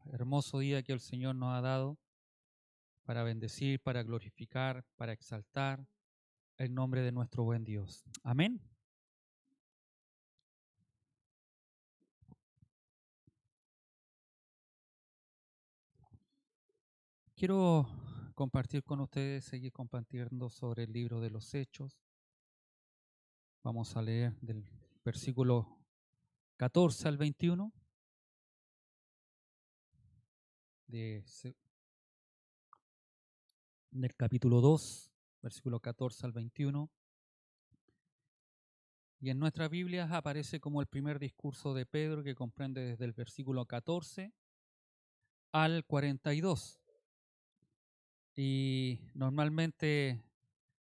un hermoso día que el Señor nos ha dado para bendecir, para glorificar, para exaltar el nombre de nuestro buen Dios. Amén. Quiero compartir con ustedes, seguir compartiendo sobre el libro de los Hechos. Vamos a leer del versículo 14 al 21 del capítulo 2, versículo 14 al 21. Y en nuestras Biblias aparece como el primer discurso de Pedro, que comprende desde el versículo 14 al 42. Y normalmente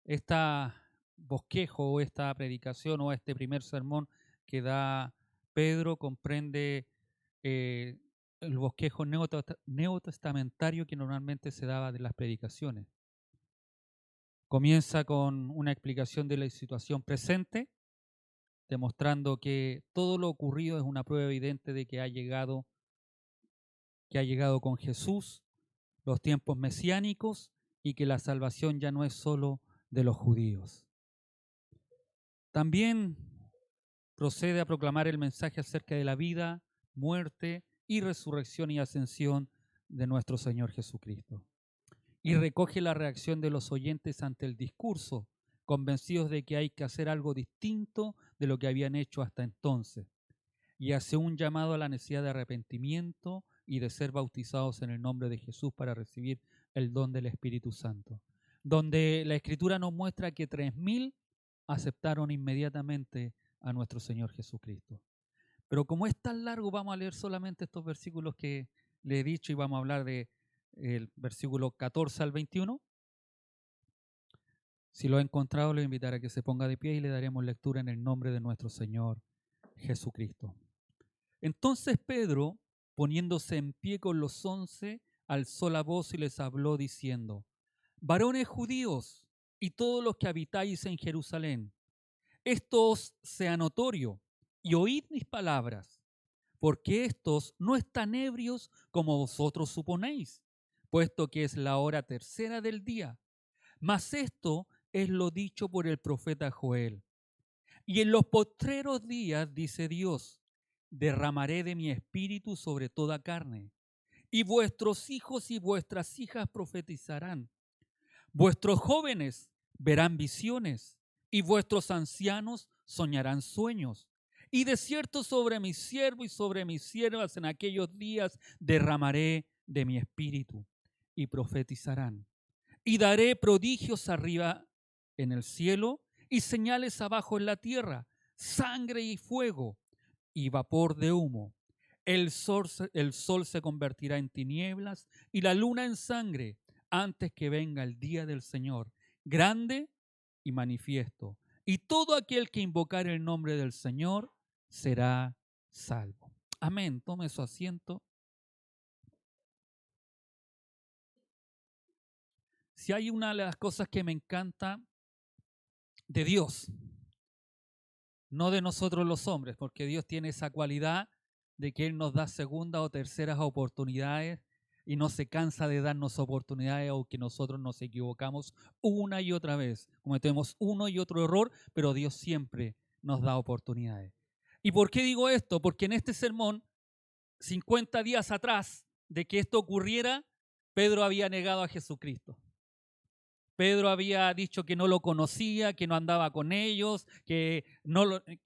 esta bosquejo o esta predicación o este primer sermón que da Pedro comprende el bosquejo neotestamentario que normalmente se daba de las predicaciones. Comienza con una explicación de la situación presente, demostrando que todo lo ocurrido es una prueba evidente de que ha llegado con Jesús los tiempos mesiánicos y que la salvación ya no es solo de los judíos. También procede a proclamar el mensaje acerca de la vida, muerte y resurrección y ascensión de nuestro Señor Jesucristo. Y recoge la reacción de los oyentes ante el discurso, convencidos de que hay que hacer algo distinto de lo que habían hecho hasta entonces. Y hace un llamado a la necesidad de arrepentimiento y de ser bautizados en el nombre de Jesús para recibir el don del Espíritu Santo. Donde la Escritura nos muestra que 3.000 aceptaron inmediatamente a nuestro Señor Jesucristo. Pero como es tan largo, vamos a leer solamente estos versículos que le he dicho y vamos a hablar del versículo 14 al 21. Si lo ha encontrado, le invitaré a que se ponga de pie y le daremos lectura en el nombre de nuestro Señor Jesucristo. Entonces Pedro, poniéndose en pie con los 11, alzó la voz y les habló diciendo: varones judíos y todos los que habitáis en Jerusalén, esto os sea notorio y oíd mis palabras, porque estos no están ebrios como vosotros suponéis, puesto que es la hora tercera del día. Mas esto es lo dicho por el profeta Joel. Y en los postreros días, dice Dios, derramaré de mi espíritu sobre toda carne, y vuestros hijos y vuestras hijas profetizarán. Vuestros jóvenes verán visiones, y vuestros ancianos soñarán sueños. Y de cierto sobre mi siervo y sobre mis siervas en aquellos días derramaré de mi espíritu, y profetizarán. Y daré prodigios arriba en el cielo y señales abajo en la tierra, sangre y fuego y vapor de humo. El sol se convertirá en tinieblas y la luna en sangre antes que venga el día del Señor, grande y manifiesto. Y todo aquel que invocar el nombre del Señor será salvo. Amén. Tome su asiento. Si hay una de las cosas que me encanta de Dios, no de nosotros los hombres, porque Dios tiene esa cualidad de que Él nos da segundas o terceras oportunidades y no se cansa de darnos oportunidades, aunque nosotros nos equivocamos una y otra vez, cometemos uno y otro error, pero Dios siempre nos da oportunidades. ¿Y por qué digo esto? Porque en este sermón, 50 días atrás de que esto ocurriera, Pedro había negado a Jesucristo. Pedro había dicho que no lo conocía, que no andaba con ellos, que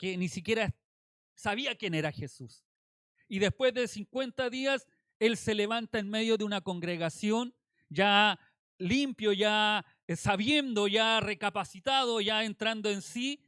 ni siquiera sabía quién era Jesús. Y después de 50 días, él se levanta en medio de una congregación, ya limpio, ya sabiendo, ya recapacitado, ya entrando en sí,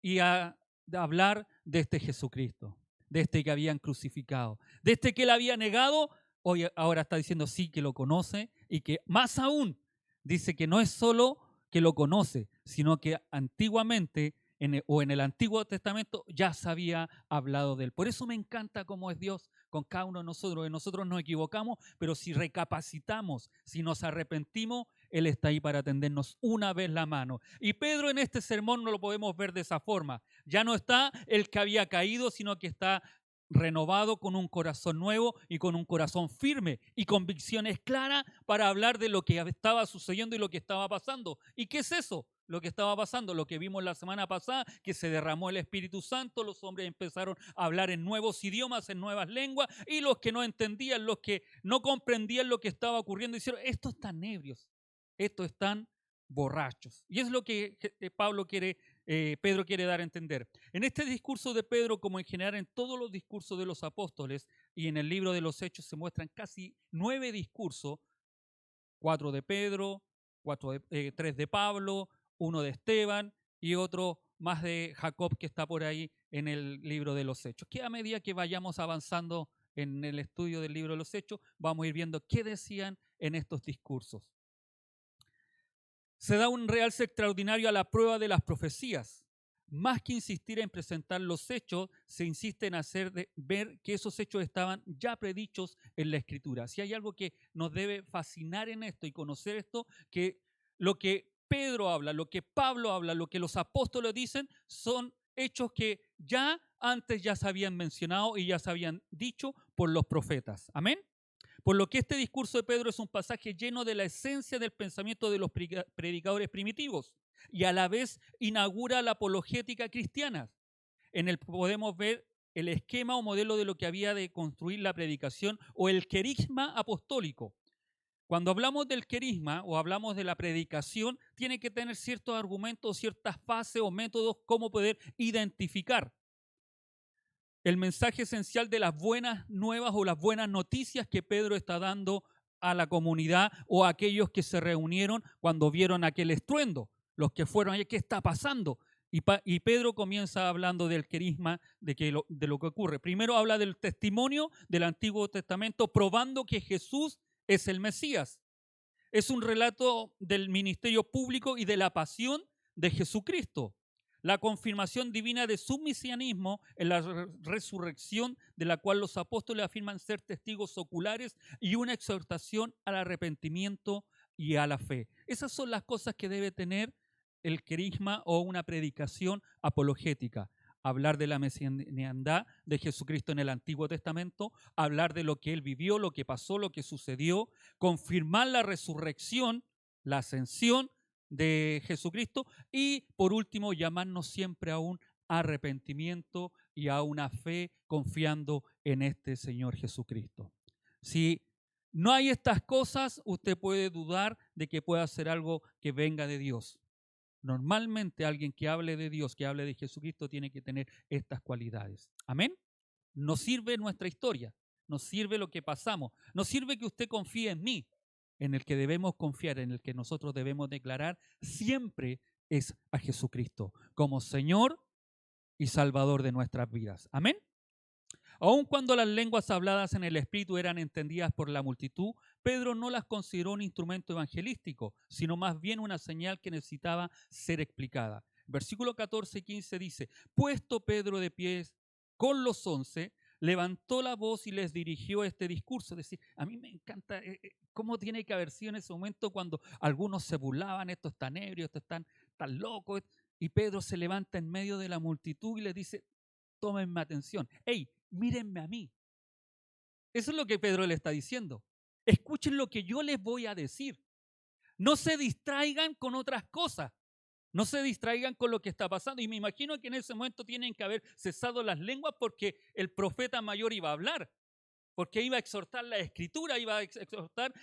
y a hablar de este Jesucristo, de este que habían crucificado, de este que él había negado. Hoy, ahora está diciendo sí que lo conoce y que más aún dice que no es solo que lo conoce, sino que antiguamente en el Antiguo Testamento ya se había hablado de él. Por eso me encanta cómo es Dios con cada uno de nosotros, que nosotros nos equivocamos, pero si recapacitamos, si nos arrepentimos, Él está ahí para tendernos una vez la mano. Y Pedro en este sermón no lo podemos ver de esa forma. Ya no está el que había caído, sino que está renovado, con un corazón nuevo y con un corazón firme y convicciones claras para hablar de lo que estaba sucediendo y lo que estaba pasando. ¿Y qué es eso? Lo que estaba pasando, lo que vimos la semana pasada, que se derramó el Espíritu Santo, los hombres empezaron a hablar en nuevos idiomas, en nuevas lenguas, y los que no entendían, los que no comprendían lo que estaba ocurriendo, dijeron, estos están ebrios, estos están borrachos. Y es lo que Pedro quiere dar a entender. En este discurso de Pedro, como en general en todos los discursos de los apóstoles y en el libro de los Hechos, se muestran casi 9 discursos, 4 de Pedro, 3 de Pablo, 1 de Esteban y otro más de Jacob que está por ahí en el libro de los Hechos. Que a medida que vayamos avanzando en el estudio del libro de los Hechos, vamos a ir viendo qué decían en estos discursos. Se da un realce extraordinario a la prueba de las profecías. Más que insistir en presentar los hechos, se insiste en ver que esos hechos estaban ya predichos en la Escritura. Si hay algo que nos debe fascinar en esto y conocer esto, que lo que Pedro habla, lo que Pablo habla, lo que los apóstoles dicen, son hechos que ya antes ya se habían mencionado y ya se habían dicho por los profetas. Amén. Por lo que este discurso de Pedro es un pasaje lleno de la esencia del pensamiento de los predicadores primitivos y a la vez inaugura la apologética cristiana. En él podemos ver el esquema o modelo de lo que había de construir la predicación o el querigma apostólico. Cuando hablamos del querigma o hablamos de la predicación, tiene que tener ciertos argumentos, ciertas fases o métodos cómo poder identificar el mensaje esencial de las buenas nuevas o las buenas noticias que Pedro está dando a la comunidad o a aquellos que se reunieron cuando vieron aquel estruendo, los que fueron allá, ¿qué está pasando? Y Pedro comienza hablando del querigma, de lo que ocurre. Primero habla del testimonio del Antiguo Testamento, probando que Jesús es el Mesías. Es un relato del ministerio público y de la pasión de Jesucristo. La confirmación divina de su mesianismo en la resurrección, de la cual los apóstoles afirman ser testigos oculares, y una exhortación al arrepentimiento y a la fe. Esas son las cosas que debe tener el querigma o una predicación apologética. Hablar de la mesianidad de Jesucristo en el Antiguo Testamento, hablar de lo que Él vivió, lo que pasó, lo que sucedió, confirmar la resurrección, la ascensión de Jesucristo y, por último, llamarnos siempre a un arrepentimiento y a una fe confiando en este Señor Jesucristo. Si no hay estas cosas, usted puede dudar de que pueda ser algo que venga de Dios. Normalmente alguien que hable de Dios, que hable de Jesucristo, tiene que tener estas cualidades. ¿Amén? Nos sirve nuestra historia, nos sirve lo que pasamos, nos sirve que usted confíe en mí. En el que debemos confiar, en el que nosotros debemos declarar, siempre es a Jesucristo como Señor y Salvador de nuestras vidas. ¿Amén? Aun cuando las lenguas habladas en el Espíritu eran entendidas por la multitud, Pedro no las consideró un instrumento evangelístico, sino más bien una señal que necesitaba ser explicada. Versículo 14 y 15 dice, puesto Pedro de pie con los 11, levantó la voz y les dirigió este discurso. Es decir, a mí me encanta cómo tiene que haber sido en ese momento cuando algunos se burlaban, estos están ebrios, estos están tan locos, y Pedro se levanta en medio de la multitud y les dice, tómenme atención, hey, mírenme a mí. Eso es lo que Pedro le está diciendo. Escuchen lo que yo les voy a decir. No se distraigan con otras cosas. No se distraigan con lo que está pasando. Y me imagino que en ese momento tienen que haber cesado las lenguas porque el profeta mayor iba a hablar. Porque iba a exhortar la escritura, iba a exhortar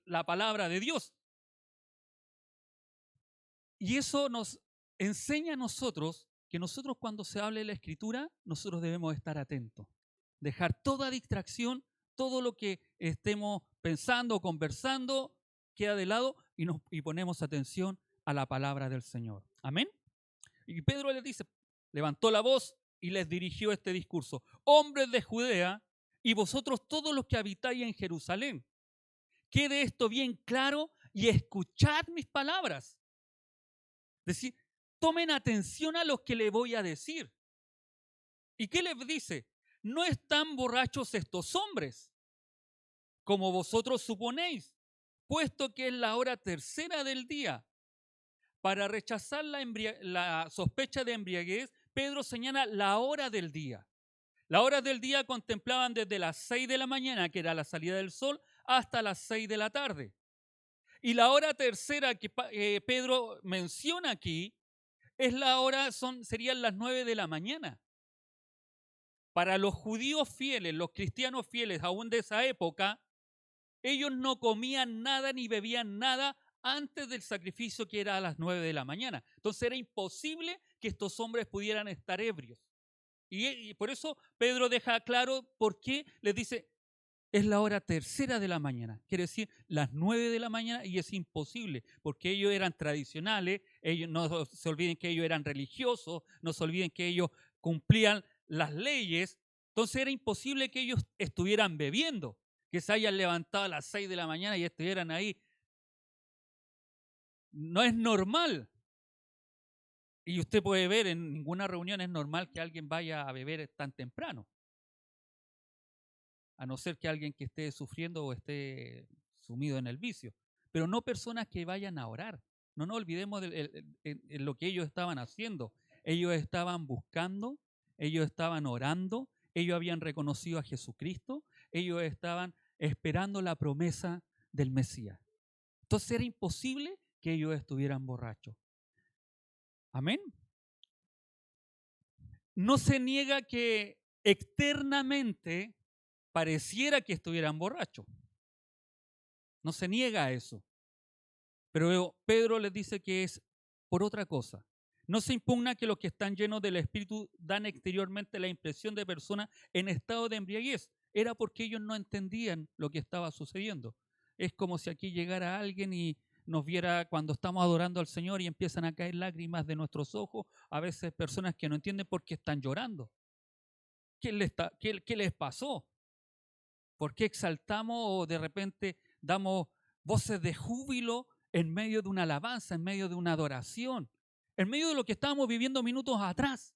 la palabra de Dios. Y eso nos enseña a nosotros que nosotros cuando se hable de la escritura, nosotros debemos estar atentos. Dejar toda distracción, todo lo que estemos pensando o conversando, queda de lado y ponemos atención a la palabra del Señor. Amén. Y Pedro les dice, levantó la voz y les dirigió este discurso. Hombres de Judea y vosotros todos los que habitáis en Jerusalén, quede esto bien claro y escuchad mis palabras. Es decir, tomen atención a lo que le voy a decir. ¿Y qué les dice? No están borrachos estos hombres, como vosotros suponéis, puesto que es la hora tercera del día. Para rechazar la sospecha de embriaguez, Pedro señala la hora del día. Las horas del día contemplaban desde las 6 de la mañana, que era la salida del sol, hasta las 6 de la tarde. Y la hora tercera que Pedro menciona aquí es la hora, serían las 9 de la mañana. Para los judíos fieles, los cristianos fieles aún de esa época, ellos no comían nada ni bebían nada antes del sacrificio, que era a las 9 de la mañana. Entonces era imposible que estos hombres pudieran estar ebrios. Y por eso Pedro deja claro por qué les dice, es la hora tercera de la mañana, quiere decir las 9 de la mañana, y es imposible, porque ellos eran tradicionales, ellos no se olviden que ellos eran religiosos, no se olviden que ellos cumplían las leyes, entonces era imposible que ellos estuvieran bebiendo, que se hayan levantado a las 6 de la mañana y estuvieran ahí. No es normal. Y usted puede ver, en ninguna reunión es normal que alguien vaya a beber tan temprano. A no ser que alguien que esté sufriendo o esté sumido en el vicio. Pero no personas que vayan a orar. No nos olvidemos de lo que ellos estaban haciendo. Ellos estaban buscando, ellos estaban orando, ellos habían reconocido a Jesucristo, ellos estaban esperando la promesa del Mesías. Entonces era imposible que ellos estuvieran borrachos. Amén. No se niega que externamente pareciera que estuvieran borrachos. No se niega a eso. Pero Pedro les dice que es por otra cosa. No se impugna que los que están llenos del Espíritu dan exteriormente la impresión de personas en estado de embriaguez. Era porque ellos no entendían lo que estaba sucediendo. Es como si aquí llegara alguien y nos viera cuando estamos adorando al Señor y empiezan a caer lágrimas de nuestros ojos. A veces personas que no entienden por qué están llorando. ¿Qué les pasó? ¿Por qué exaltamos o de repente damos voces de júbilo en medio de una alabanza, en medio de una adoración, en medio de lo que estábamos viviendo minutos atrás?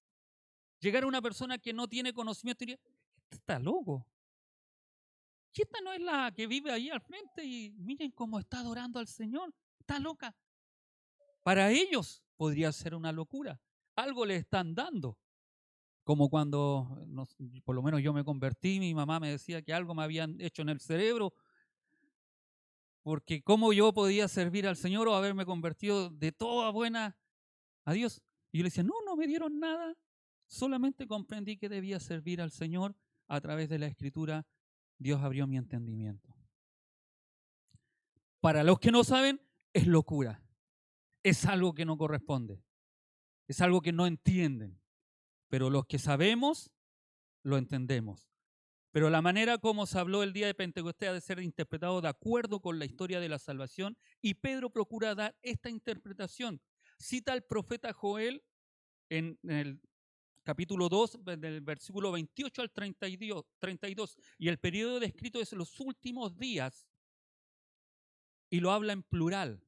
Llegar a una persona que no tiene conocimiento y diría, esta está loco. ¿Y esta no es la que vive ahí al frente? Y miren cómo está adorando al Señor. Está loca. Para ellos podría ser una locura. Algo le están dando. Como cuando, por lo menos yo me convertí, mi mamá me decía que algo me habían hecho en el cerebro, porque cómo yo podía servir al Señor o haberme convertido de toda buena a Dios. Y yo le decía, no me dieron nada, solamente comprendí que debía servir al Señor a través de la Escritura. Dios abrió mi entendimiento. Para los que no saben, es locura, es algo que no corresponde, es algo que no entienden, pero los que sabemos, lo entendemos. Pero la manera como se habló el día de Pentecostés ha de ser interpretado de acuerdo con la historia de la salvación, y Pedro procura dar esta interpretación. Cita al profeta Joel en el capítulo 2, del versículo 28 al 32, y el periodo descrito es los últimos días, y lo habla en plural,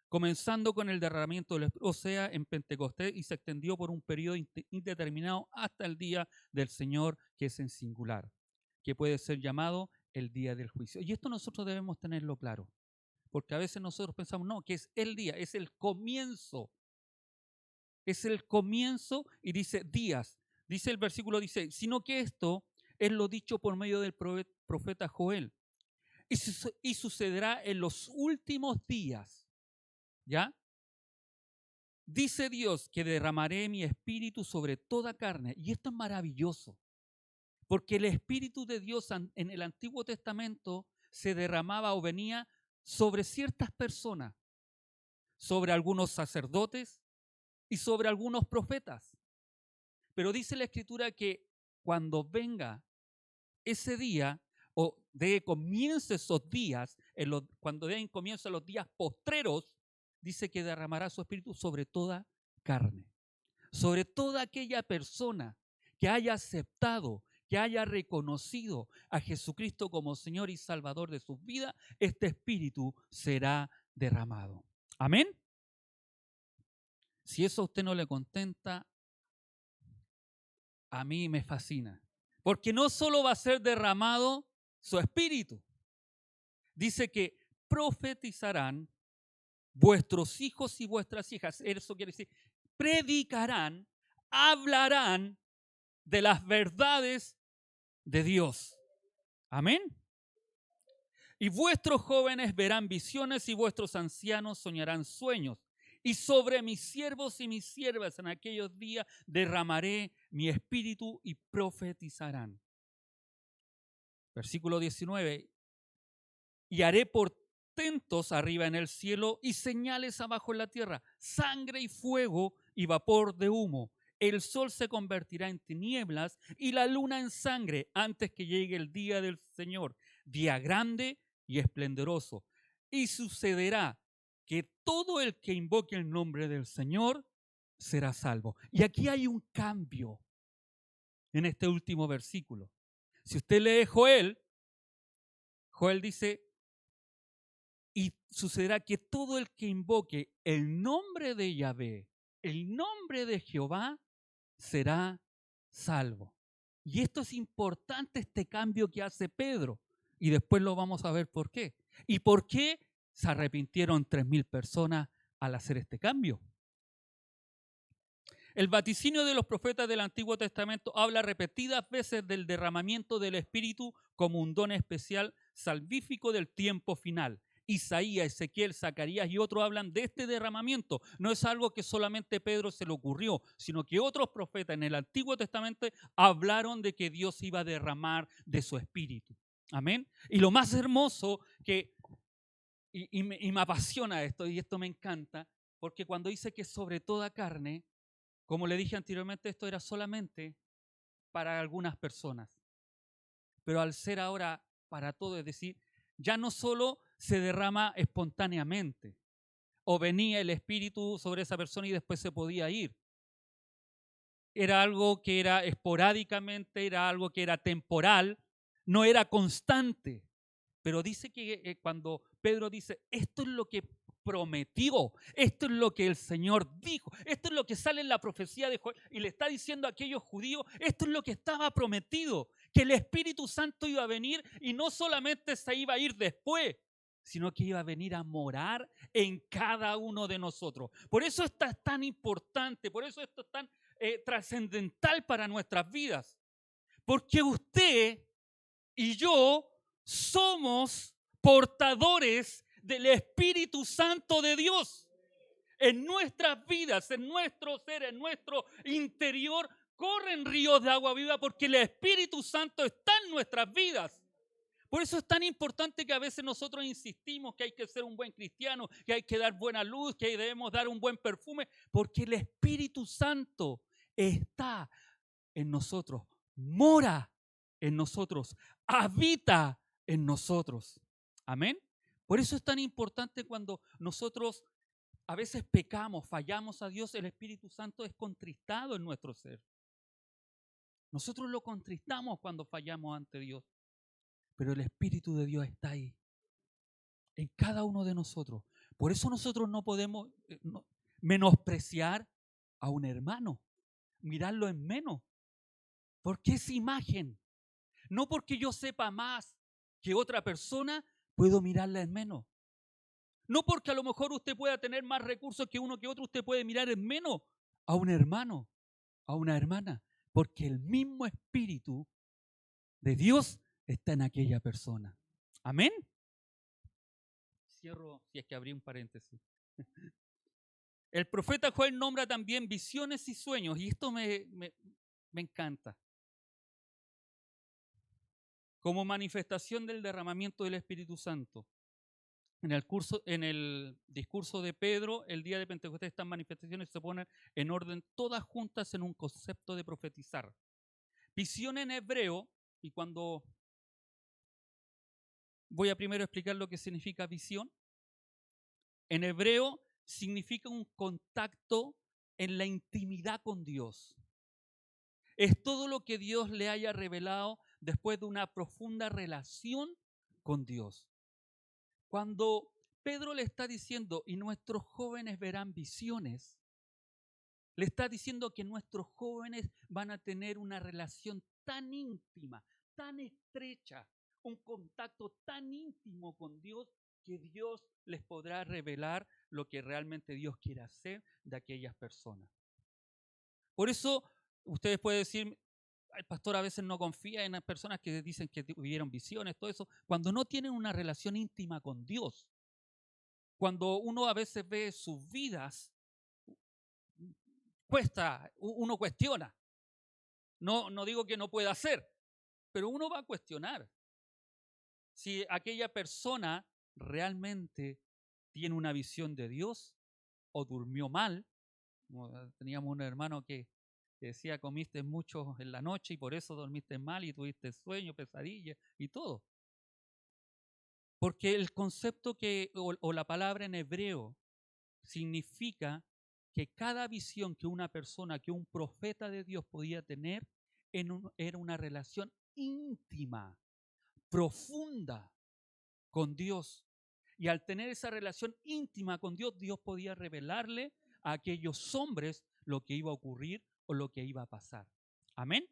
comenzando con el derramamiento del Espíritu, o sea, en Pentecostés, y se extendió por un periodo indeterminado hasta el día del Señor, que es en singular, que puede ser llamado el día del juicio. Y esto nosotros debemos tenerlo claro, porque a veces nosotros pensamos, no, que es el día, es el comienzo. Es el comienzo, y dice días. Dice el versículo 16, sino que esto es lo dicho por medio del profeta Joel. Y sucederá en los últimos días. ¿Ya? Dice Dios que derramaré mi espíritu sobre toda carne. Y esto es maravilloso. Porque el Espíritu de Dios en el Antiguo Testamento se derramaba o venía sobre ciertas personas, sobre algunos sacerdotes y sobre algunos profetas. Pero dice la Escritura que cuando venga ese día, o comience esos días, cuando den comienzo los días postreros, dice que derramará su Espíritu sobre toda carne, sobre toda aquella persona que haya aceptado, que haya reconocido a Jesucristo como Señor y Salvador de sus vidas. Este Espíritu será derramado. Amén. Si eso a usted no le contenta, a mí me fascina. Porque no solo va a ser derramado su Espíritu. Dice que profetizarán vuestros hijos y vuestras hijas. Eso quiere decir, predicarán, hablarán de las verdades de Dios. Amén. Y vuestros jóvenes verán visiones y vuestros ancianos soñarán sueños. Y sobre mis siervos y mis siervas en aquellos días derramaré mi espíritu y profetizarán. Versículo 19. Y haré portentos arriba en el cielo y señales abajo en la tierra, sangre y fuego y vapor de humo. El sol se convertirá en tinieblas y la luna en sangre antes que llegue el día del Señor, día grande y esplendoroso. Y sucederá que todo el que invoque el nombre del Señor será salvo. Y aquí hay un cambio en este último versículo. Si usted lee Joel, Joel dice: y sucederá que todo el que invoque el nombre de Yahvé, el nombre de Jehová, será salvo. Y esto es importante, este cambio que hace Pedro. Y después lo vamos a ver por qué. ¿Y por qué se arrepintieron 3.000 personas al hacer este cambio? El vaticinio de los profetas del Antiguo Testamento habla repetidas veces del derramamiento del Espíritu como un don especial salvífico del tiempo final. Isaías, Ezequiel, Zacarías y otros hablan de este derramamiento. No es algo que solamente Pedro se le ocurrió, sino que otros profetas en el Antiguo Testamento hablaron de que Dios iba a derramar de su Espíritu. Amén. Y lo más hermoso que, y me apasiona esto, y esto me encanta, porque cuando dice que sobre toda carne, como le dije anteriormente, esto era solamente para algunas personas. Pero al ser ahora para todos, es decir, ya no solo se derrama espontáneamente o venía el Espíritu sobre esa persona y después se podía ir. Era algo que era esporádicamente, era algo que era temporal, no era constante. Pero dice que cuando Pedro dice, esto es lo que prometió, esto es lo que el Señor dijo, esto es lo que sale en la profecía de Joel, y le está diciendo a aquellos judíos, esto es lo que estaba prometido, que el Espíritu Santo iba a venir y no solamente se iba a ir después, sino que iba a venir a morar en cada uno de nosotros. Por eso esto es tan importante, por eso esto es tan trascendental para nuestras vidas, porque usted y yo somos portadores del Espíritu Santo de Dios. En nuestras vidas, en nuestro ser, en nuestro interior, corren ríos de agua viva porque el Espíritu Santo está en nuestras vidas. Por eso es tan importante que a veces nosotros insistimos que hay que ser un buen cristiano, que hay que dar buena luz, que debemos dar un buen perfume, porque el Espíritu Santo está en nosotros, mora en nosotros, habita en nosotros. Amén. Por eso es tan importante cuando nosotros a veces pecamos, fallamos a Dios, el Espíritu Santo es contristado en nuestro ser. Nosotros lo contristamos cuando fallamos ante Dios, pero el Espíritu de Dios está ahí, en cada uno de nosotros. Por eso nosotros no podemos menospreciar a un hermano, mirarlo en menos, porque es imagen. No porque yo sepa más que otra persona, puedo mirarla en menos. No porque a lo mejor usted pueda tener más recursos que uno que otro, usted puede mirar en menos a un hermano, a una hermana, porque el mismo Espíritu de Dios está en aquella persona. Amén. Cierro, si es que abrí un paréntesis. El profeta Joel nombra también visiones y sueños, y esto me encanta. Como manifestación del derramamiento del Espíritu Santo. En el discurso de Pedro, el día de Pentecostés, estas manifestaciones se ponen en orden todas juntas en un concepto de profetizar. Visión en hebreo, y cuando voy a primero explicar lo que significa visión, en hebreo significa un contacto en la intimidad con Dios. Es todo lo que Dios le haya revelado después de una profunda relación con Dios. Cuando Pedro le está diciendo, y nuestros jóvenes verán visiones, le está diciendo que nuestros jóvenes van a tener una relación tan íntima, tan estrecha, un contacto tan íntimo con Dios, que Dios les podrá revelar lo que realmente Dios quiere hacer de aquellas personas. Por eso ustedes pueden decir, El pastor a veces no confía en las personas que dicen que tuvieron visiones, todo eso, cuando no tienen una relación íntima con Dios. Cuando uno a veces ve sus vidas, uno cuestiona. No digo que no pueda hacer, pero uno va a cuestionar si aquella persona realmente tiene una visión de Dios o durmió mal. Teníamos un hermano que decía, comiste mucho en la noche y por eso dormiste mal y tuviste sueño, pesadilla y todo. Porque el concepto o la palabra en hebreo significa que cada visión que una persona, que un profeta de Dios podía tener, era una relación íntima, profunda con Dios. Y al tener esa relación íntima con Dios, Dios podía revelarle a aquellos hombres lo que iba a ocurrir o lo que iba a pasar. Amén.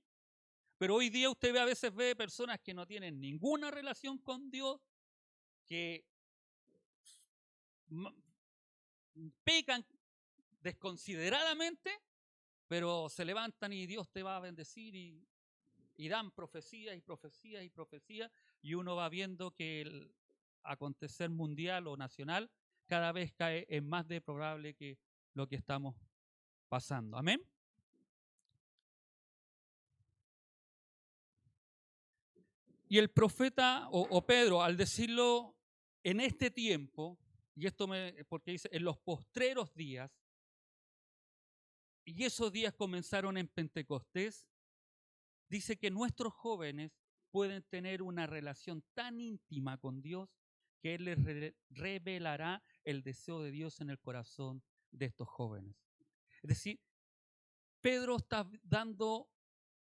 Pero hoy día usted a veces ve personas que no tienen ninguna relación con Dios, que pecan desconsideradamente, pero se levantan y Dios te va a bendecir y dan profecías y profecías y profecías, y uno va viendo que el acontecer mundial o nacional cada vez cae en más de probable que lo que estamos pasando. Amén. Y el profeta o Pedro, al decirlo en este tiempo, y porque dice en los postreros días, y esos días comenzaron en Pentecostés, dice que nuestros jóvenes pueden tener una relación tan íntima con Dios que Él les revelará el deseo de Dios en el corazón de estos jóvenes. Es decir, Pedro está dando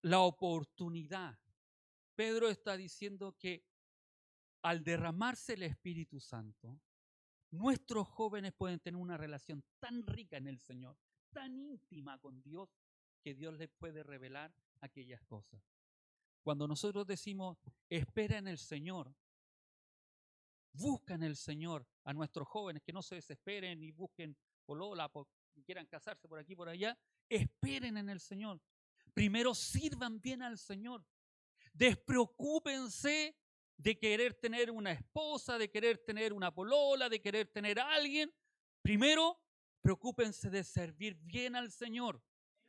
la oportunidad. Pedro está diciendo que al derramarse el Espíritu Santo, nuestros jóvenes pueden tener una relación tan rica en el Señor, tan íntima con Dios, que Dios les puede revelar aquellas cosas. Cuando nosotros decimos, espera en el Señor, busca en el Señor a nuestros jóvenes, que no se desesperen y busquen polola, y quieran casarse por aquí y por allá, esperen en el Señor. Primero sirvan bien al Señor. Despreocúpense de querer tener una esposa, de querer tener una polola, de querer tener a alguien. Primero, preocúpense de servir bien al Señor.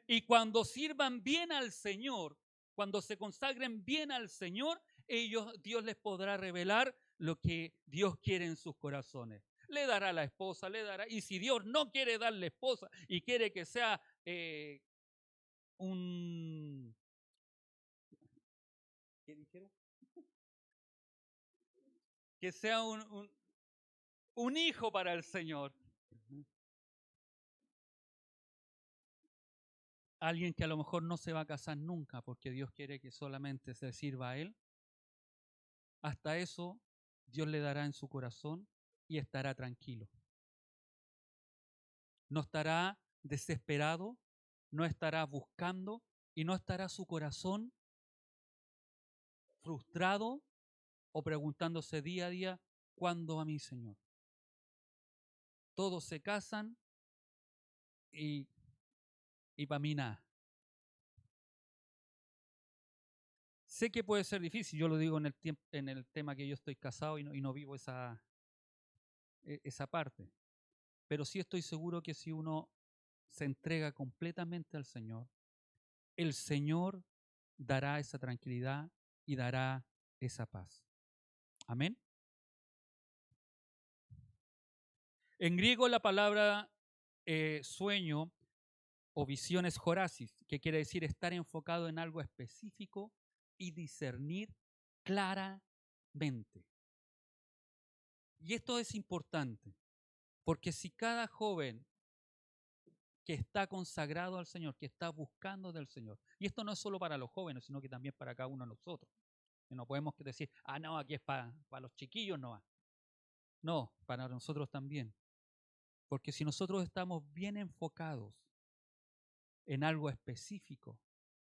Y cuando sirvan bien al Señor, cuando se consagren bien al Señor, Dios les podrá revelar lo que Dios quiere en sus corazones. Le dará la esposa, le dará. Y si Dios no quiere darle esposa y quiere que sea un... ¿Qué dijeron? Que sea un hijo para el Señor. Alguien que a lo mejor no se va a casar nunca porque Dios quiere que solamente se sirva a Él. Hasta eso Dios le dará en su corazón y estará tranquilo. No estará desesperado, no estará buscando y no estará su corazón frustrado o preguntándose día a día, ¿cuándo a mí, Señor? Todos se casan y para mí nada. Sé que puede ser difícil, yo lo digo en el tema que yo estoy casado y no vivo esa parte, pero sí estoy seguro que si uno se entrega completamente al Señor, el Señor dará esa tranquilidad y dará esa paz. Amén. En griego la palabra sueño o visión es horasis, que quiere decir estar enfocado en algo específico y discernir claramente. Y esto es importante, porque si cada joven que está consagrado al Señor, que está buscando del Señor, y esto no es solo para los jóvenes, sino que también para cada uno de nosotros, que no podemos decir, no, aquí es para los chiquillos, no, para nosotros también, porque si nosotros estamos bien enfocados en algo específico,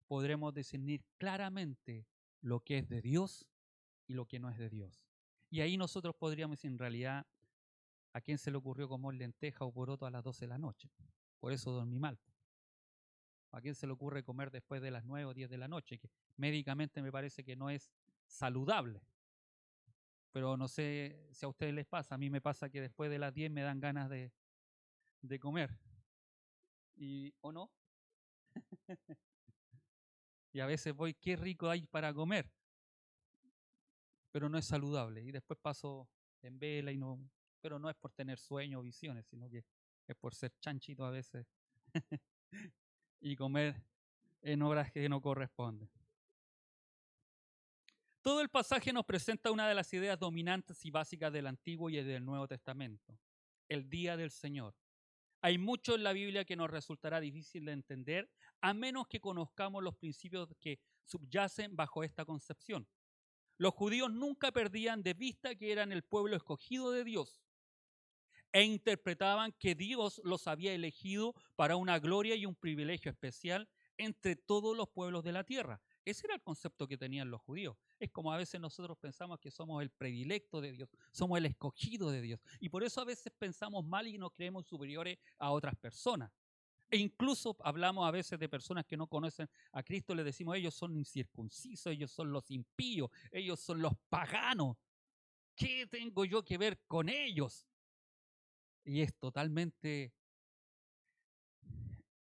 podremos discernir claramente lo que es de Dios y lo que no es de Dios. Y ahí nosotros podríamos decir, en realidad, ¿a quién se le ocurrió comer lenteja o poroto a las 12 de la noche? Por eso dormí mal. ¿A quién se le ocurre comer después de las 9 o 10 de la noche? Que médicamente me parece que no es saludable. Pero no sé si a ustedes les pasa. A mí me pasa que después de las 10 me dan ganas de comer. ¿O no? Y a veces voy, qué rico hay para comer, pero no es saludable. Y después paso en vela pero no es por tener sueño o visiones, sino que es por ser chanchito a veces y comer en horas que no corresponden. Todo el pasaje nos presenta una de las ideas dominantes y básicas del Antiguo y del Nuevo Testamento, el día del Señor. Hay mucho en la Biblia que nos resultará difícil de entender a menos que conozcamos los principios que subyacen bajo esta concepción. Los judíos nunca perdían de vista que eran el pueblo escogido de Dios e interpretaban que Dios los había elegido para una gloria y un privilegio especial entre todos los pueblos de la tierra. Ese era el concepto que tenían los judíos. Es como a veces nosotros pensamos que somos el predilecto de Dios, somos el escogido de Dios. Y por eso a veces pensamos mal y nos creemos superiores a otras personas. E incluso hablamos a veces de personas que no conocen a Cristo, les decimos, ellos son incircuncisos, ellos son los impíos, ellos son los paganos. ¿Qué tengo yo que ver con ellos? Y es totalmente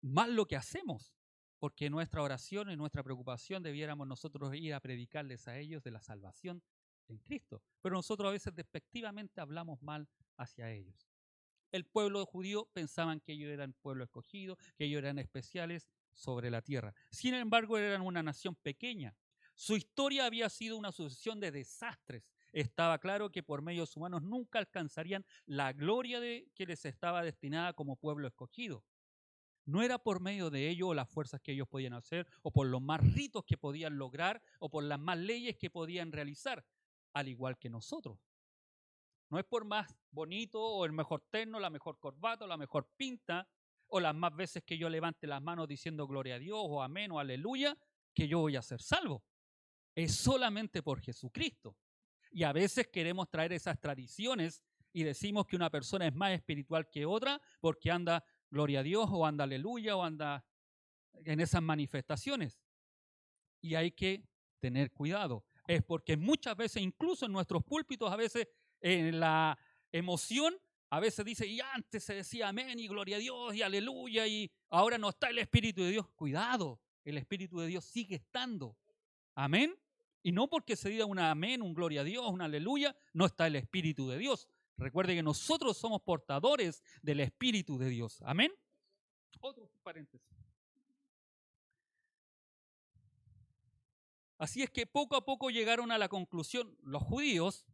mal lo que hacemos, porque nuestra oración y nuestra preocupación debiéramos nosotros ir a predicarles a ellos de la salvación en Cristo. Pero nosotros a veces despectivamente hablamos mal hacia ellos. El pueblo judío pensaban que ellos eran pueblo escogido, que ellos eran especiales sobre la tierra. Sin embargo, eran una nación pequeña. Su historia había sido una sucesión de desastres. Estaba claro que por medios humanos nunca alcanzarían la gloria que les estaba destinada como pueblo escogido. No era por medio de ello o las fuerzas que ellos podían hacer, o por los más ritos que podían lograr, o por las más leyes que podían realizar, al igual que nosotros. No es por más bonito o el mejor terno, la mejor corbata o la mejor pinta, o las más veces que yo levante las manos diciendo gloria a Dios o amén o aleluya, que yo voy a ser salvo. Es solamente por Jesucristo. Y a veces queremos traer esas tradiciones y decimos que una persona es más espiritual que otra porque anda gloria a Dios o anda aleluya o anda en esas manifestaciones. Y hay que tener cuidado. Es porque muchas veces, incluso en nuestros púlpitos, a veces en la emoción, a veces dice, y antes se decía amén y gloria a Dios y aleluya, y ahora no está el Espíritu de Dios. Cuidado, el Espíritu de Dios sigue estando. Amén. Y no porque se diga un amén, un gloria a Dios, un aleluya, no está el Espíritu de Dios. Recuerde que nosotros somos portadores del Espíritu de Dios. Amén. Otro paréntesis. Así es que poco a poco llegaron a la conclusión los judíos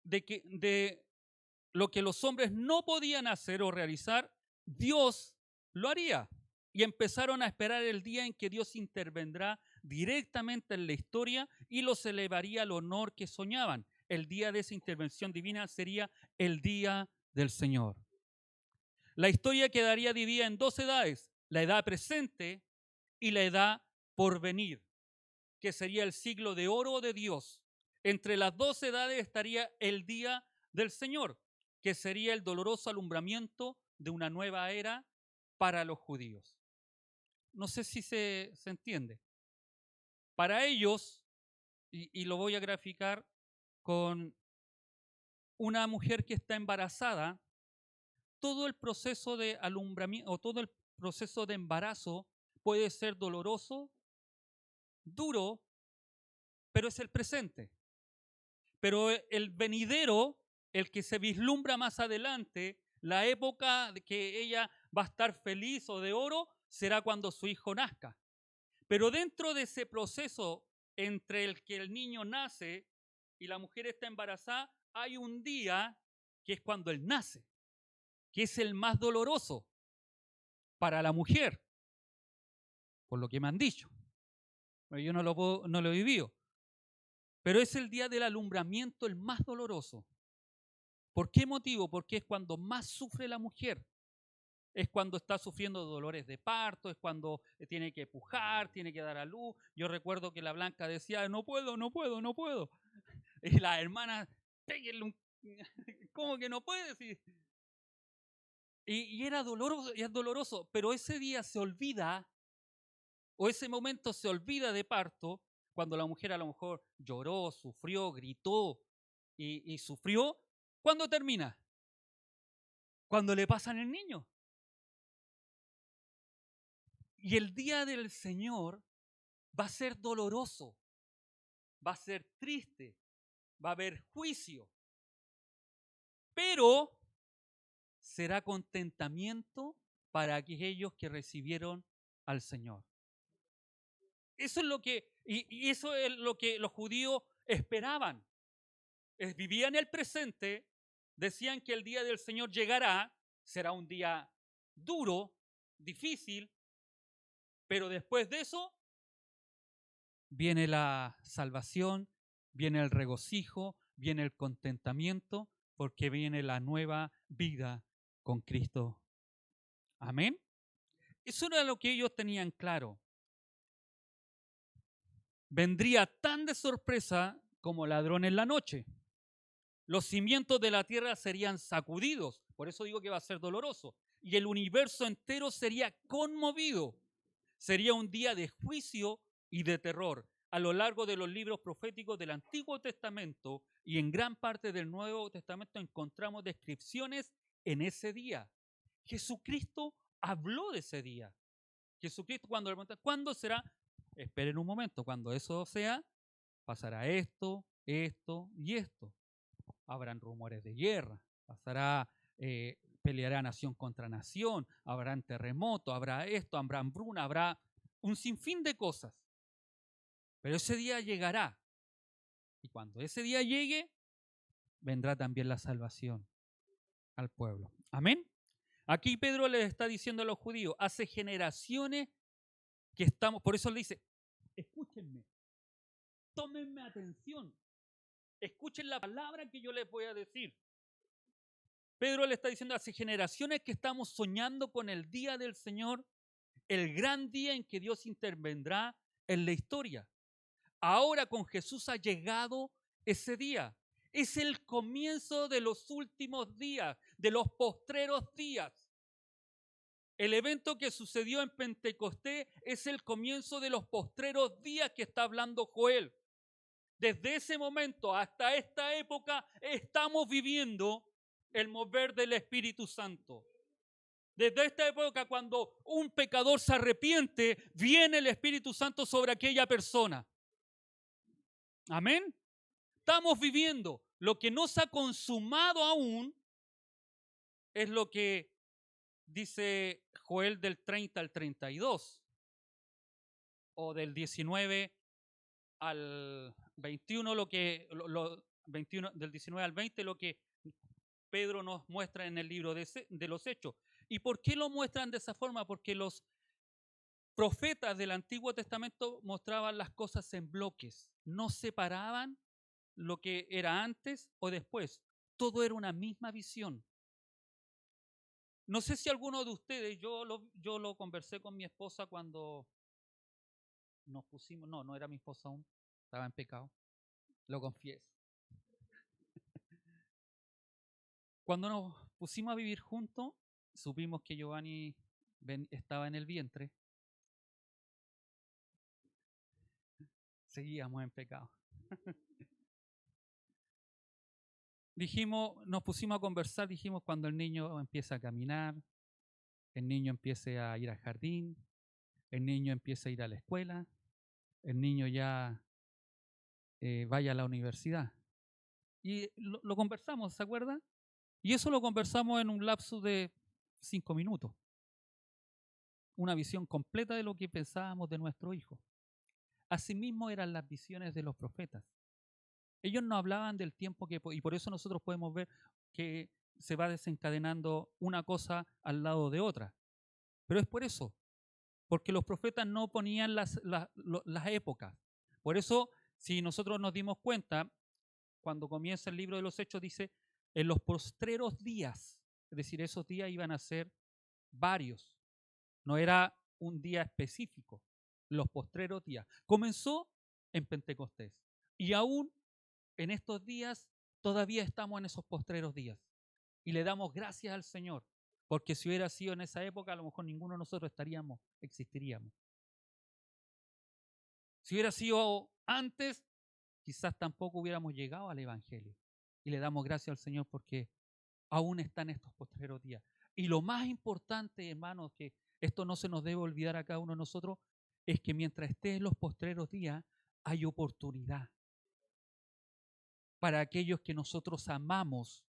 de lo que los hombres no podían hacer o realizar, Dios lo haría. Y empezaron a esperar el día en que Dios intervendrá directamente en la historia y los elevaría al honor que soñaban. El día de esa intervención divina sería el día del Señor. La historia quedaría dividida en dos edades, la edad presente y la edad por venir, que sería el siglo de oro de Dios. Entre las dos edades estaría el día del Señor, que sería el doloroso alumbramiento de una nueva era para los judíos. No sé si se entiende. Para ellos, y lo voy a graficar con una mujer que está embarazada, todo el proceso de alumbramiento o todo el proceso de embarazo puede ser doloroso, duro, pero es el presente. Pero el venidero, el que se vislumbra más adelante, la época de que ella va a estar feliz o de oro, será cuando su hijo nazca. Pero dentro de ese proceso entre el que el niño nace y la mujer está embarazada, hay un día que es cuando él nace, que es el más doloroso para la mujer, por lo que me han dicho. Yo no lo he vivido. Pero es el día del alumbramiento el más doloroso. ¿Por qué motivo? Porque es cuando más sufre la mujer. Es cuando está sufriendo dolores de parto, es cuando tiene que pujar, tiene que dar a luz. Yo recuerdo que la Blanca decía, no puedo, no puedo, no puedo. Y la hermana, péguenle un... ¿Cómo que no puedes? Y era doloroso, y es doloroso, pero ese día se olvida, o ese momento se olvida de parto, cuando la mujer a lo mejor lloró, sufrió, gritó y sufrió. ¿Cuándo termina? Cuando le pasan el niño. Y el día del Señor va a ser doloroso, va a ser triste, va a haber juicio, pero será contentamiento para aquellos que recibieron al Señor. Eso es lo que, y eso es lo que los judíos esperaban. Vivían el presente, decían que el día del Señor llegará, será un día duro, difícil, pero después de eso viene la salvación, viene el regocijo, viene el contentamiento, porque viene la nueva vida con Cristo. Amén. Eso era lo que ellos tenían claro. Vendría tan de sorpresa como ladrón en la noche. Los cimientos de la tierra serían sacudidos, por eso digo que va a ser doloroso, y el universo entero sería conmovido. Sería un día de juicio y de terror. A lo largo de los libros proféticos del Antiguo Testamento y en gran parte del Nuevo Testamento encontramos descripciones en ese día. Jesucristo habló de ese día. Jesucristo cuando le preguntan, ¿cuándo será? Esperen un momento, cuando eso sea, pasará esto, esto y esto. Habrán rumores de guerra, peleará nación contra nación, habrán terremotos, habrá esto, habrá hambruna, habrá un sinfín de cosas. Pero ese día llegará. Y cuando ese día llegue, vendrá también la salvación al pueblo. Amén. Aquí Pedro les está diciendo a los judíos, hace generaciones que estamos, por eso le dice, escúchenme, tómenme atención, escuchen la palabra que yo les voy a decir. Pedro le está diciendo, hace generaciones que estamos soñando con el día del Señor, el gran día en que Dios intervendrá en la historia. Ahora con Jesús ha llegado ese día. Es el comienzo de los últimos días, de los postreros días. El evento que sucedió en Pentecostés es el comienzo de los postreros días que está hablando Joel. Desde ese momento hasta esta época estamos viviendo el mover del Espíritu Santo. Desde esta época, cuando un pecador se arrepiente, viene el Espíritu Santo sobre aquella persona. Amén. Estamos viviendo. Lo que no se ha consumado aún es lo que dice Joel del 30 al 32 o del 19 al 21, del 19 al 20, lo que Pedro nos muestra en el libro de los Hechos. ¿Y por qué lo muestran de esa forma? Porque los profetas del Antiguo Testamento mostraban las cosas en bloques, no separaban lo que era antes o después, todo era una misma visión. No sé si alguno de ustedes, yo lo conversé con mi esposa cuando nos pusimos, no era mi esposa aún, estaba en pecado, lo confieso. Cuando nos pusimos a vivir juntos, supimos que Giovanni estaba en el vientre. Seguíamos en pecado. Nos pusimos a conversar, dijimos cuando el niño empieza a caminar, el niño empiece a ir al jardín, el niño empieza a ir a la escuela, el niño ya vaya a la universidad. Y lo conversamos, ¿se acuerdan? Y eso lo conversamos en un lapso de 5 minutos. Una visión completa de lo que pensábamos de nuestro hijo. Asimismo eran las visiones de los profetas. Ellos no hablaban del tiempo y por eso nosotros podemos ver que se va desencadenando una cosa al lado de otra. Pero es por eso, porque los profetas no ponían las épocas. Por eso, si nosotros nos dimos cuenta, cuando comienza el libro de los Hechos, dice, en los postreros días, es decir, esos días iban a ser varios, no era un día específico, los postreros días. Comenzó en Pentecostés y aún en estos días todavía estamos en esos postreros días y le damos gracias al Señor Porque si hubiera sido en esa época, a lo mejor ninguno de nosotros existiríamos. Si hubiera sido antes, quizás tampoco hubiéramos llegado al Evangelio. Y le damos gracias al Señor porque aún están estos postreros días. Y lo más importante, hermanos, que esto no se nos debe olvidar a cada uno de nosotros, es que mientras esté en los postreros días, hay oportunidad para aquellos que nosotros amamos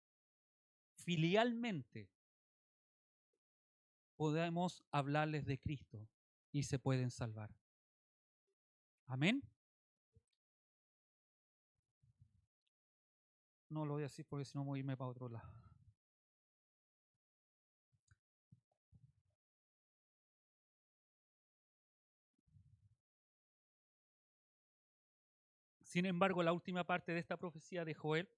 filialmente. Podemos hablarles de Cristo y se pueden salvar. Amén. No lo voy a decir porque si no voy a irme para otro lado. Sin embargo, la última parte de esta profecía de Joel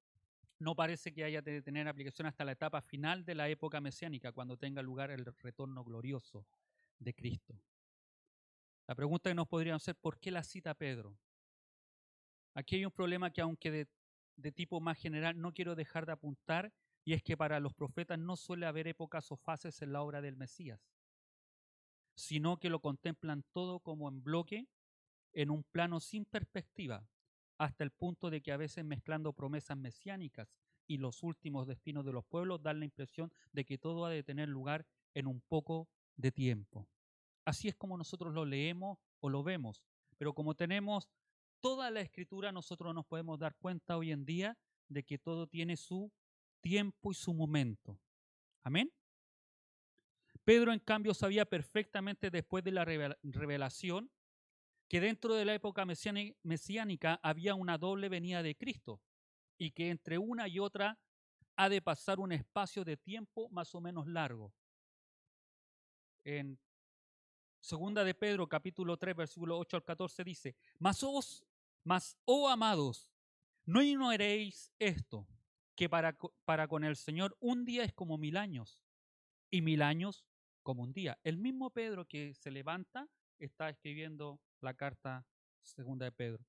no parece que haya de tener aplicación hasta la etapa final de la época mesiánica, cuando tenga lugar el retorno glorioso de Cristo. La pregunta que nos podrían hacer, ¿por qué la cita Pedro? Aquí hay un problema que aunque de tipo más general no quiero dejar de apuntar, y es que para los profetas no suele haber épocas o fases en la obra del Mesías, sino que lo contemplan todo como en bloque, en un plano sin perspectiva, hasta el punto de que a veces mezclando promesas mesiánicas y los últimos destinos de los pueblos dan la impresión de que todo ha de tener lugar en un poco de tiempo. Así es como nosotros lo leemos o lo vemos, pero como tenemos toda la escritura, nosotros nos podemos dar cuenta hoy en día de que todo tiene su tiempo y su momento. Amén. Pedro, en cambio, sabía perfectamente después de la revelación que dentro de la época mesiánica había una doble venida de Cristo y que entre una y otra ha de pasar un espacio de tiempo más o menos largo. En segunda de Pedro, capítulo 3, versículo 8 al 14 dice, mas, oh amados, no ignoréis esto, que para con el Señor un día es como 1000 años y 1000 años como un día. El mismo Pedro que se levanta está escribiendo la carta segunda de Pedro.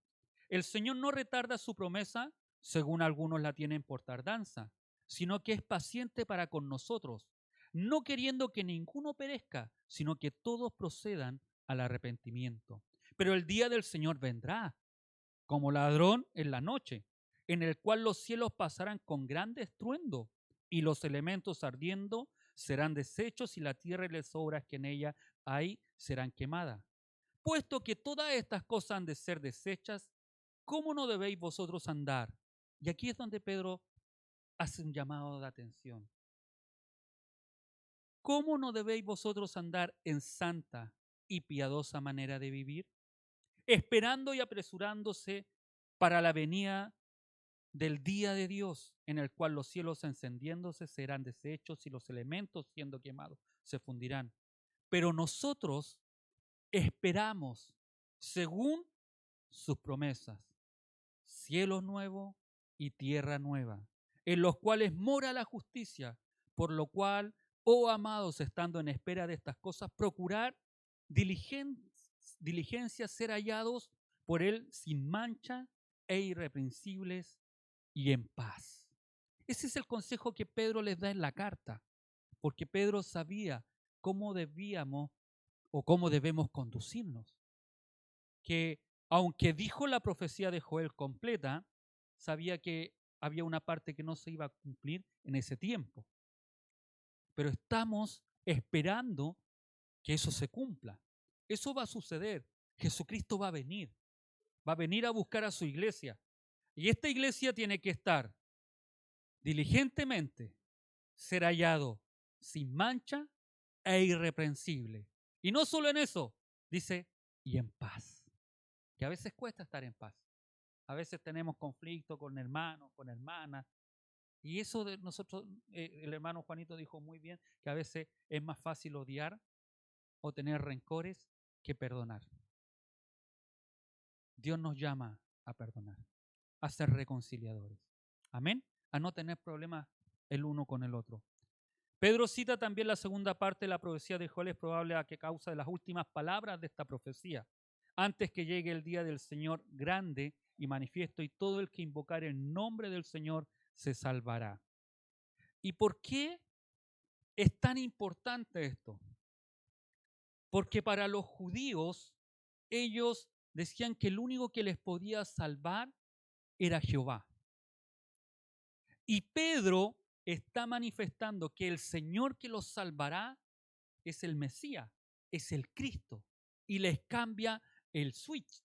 El Señor no retarda su promesa, según algunos la tienen por tardanza, sino que es paciente para con nosotros, no queriendo que ninguno perezca, sino que todos procedan al arrepentimiento. Pero el día del Señor vendrá, como ladrón en la noche, en el cual los cielos pasarán con gran estruendo y los elementos ardiendo serán deshechos y la tierra y las obras que en ella hay serán quemadas. Puesto que todas estas cosas han de ser deshechas, ¿cómo no debéis vosotros andar? Y aquí es donde Pedro hace un llamado de atención. ¿Cómo no debéis vosotros andar en santa y piadosa manera de vivir? Esperando y apresurándose para la venida del día de Dios, en el cual los cielos encendiéndose serán deshechos y los elementos siendo quemados se fundirán. Pero nosotros esperamos, según sus promesas, cielo nuevo y tierra nueva, en los cuales mora la justicia, por lo cual, oh amados, estando en espera de estas cosas, procurar diligencia ser hallados por él sin mancha e irreprensibles y en paz. Ese es el consejo que Pedro les da en la carta, porque Pedro sabía cómo debíamos o cómo debemos conducirnos. Que aunque dijo la profecía de Joel completa, sabía que había una parte que no se iba a cumplir en ese tiempo. Pero estamos esperando que eso se cumpla. Eso va a suceder. Jesucristo va a venir a buscar a su iglesia. Y esta iglesia tiene que estar diligentemente, ser hallado sin mancha e irreprensible. Y no solo en eso, dice, y en paz. Que a veces cuesta estar en paz. A veces tenemos conflicto con hermanos, con hermanas. Y eso de nosotros, el hermano Juanito dijo muy bien, que a veces es más fácil odiar o tener rencores que perdonar. Dios nos llama a perdonar, a ser reconciliadores. Amén. A no tener problemas el uno con el otro. Pedro cita también la segunda parte de la profecía de Joel, es probable a que causa de las últimas palabras de esta profecía, antes que llegue el día del Señor grande y manifiesto, y todo el que invocar el nombre del Señor se salvará. ¿Y por qué Es tan importante esto, porque para los judíos, ellos decían que el único que les podía salvar era Jehová. Y Pedro está manifestando que el Señor que los salvará es el Mesías, es el Cristo. Y les cambia el switch,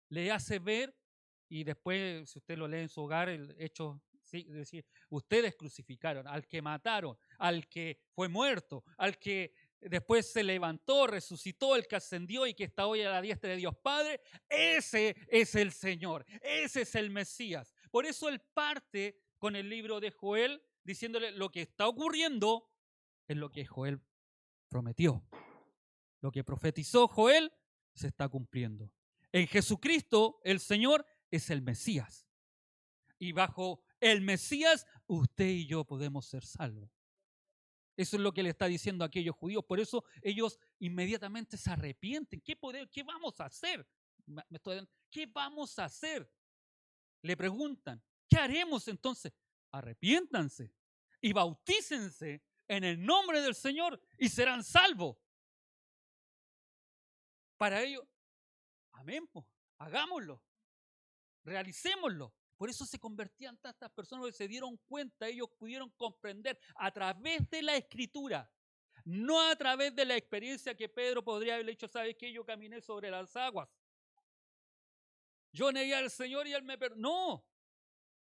le hace ver, y después, si usted lo lee en su hogar, el hecho, sí, es decir, ustedes crucificaron al que mataron, al que fue muerto, al que después se levantó, resucitó, el que ascendió y que está hoy a la diestra de Dios Padre. Ese es el Señor, ese es el Mesías. Por eso él parte con el libro de Joel diciéndole lo que está ocurriendo es lo que Joel prometió. Lo que profetizó Joel se está cumpliendo. En Jesucristo, el Señor es el Mesías. Y bajo el Mesías, usted y yo podemos ser salvos. Eso es lo que le está diciendo a aquellos judíos. Por eso ellos inmediatamente se arrepienten. ¿Qué vamos a hacer? ¿Qué vamos a hacer? Le preguntan. ¿Qué haremos entonces? Arrepiéntanse y bautícense en el nombre del Señor y serán salvos. Para ello, amén, pues, hagámoslo, realicémoslo. Por eso se convertían tantas personas, porque se dieron cuenta, ellos pudieron comprender a través de la Escritura, no a través de la experiencia que Pedro podría haber hecho. ¿Sabes qué? Yo caminé sobre las aguas. Yo negué al Señor y Él me perdonó. No,